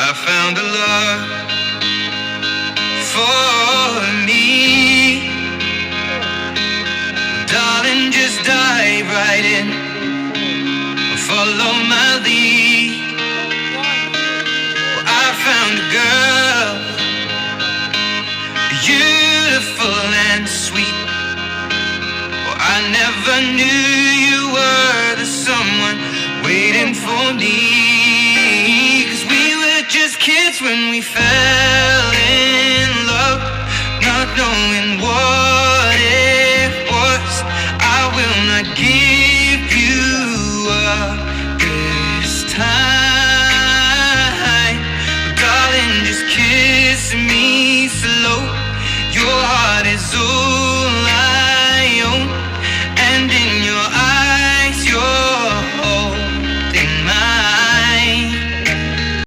I found a love for me. Darling, just dive right in, follow my lead. Well, I found a girl, beautiful and sweet. Well, I never knew you were the someone waiting for me. 'Cause we were just kids when we fell in love, not knowing what it was. I will not give you up this time. Darling, just kiss me slow. Your heart is over.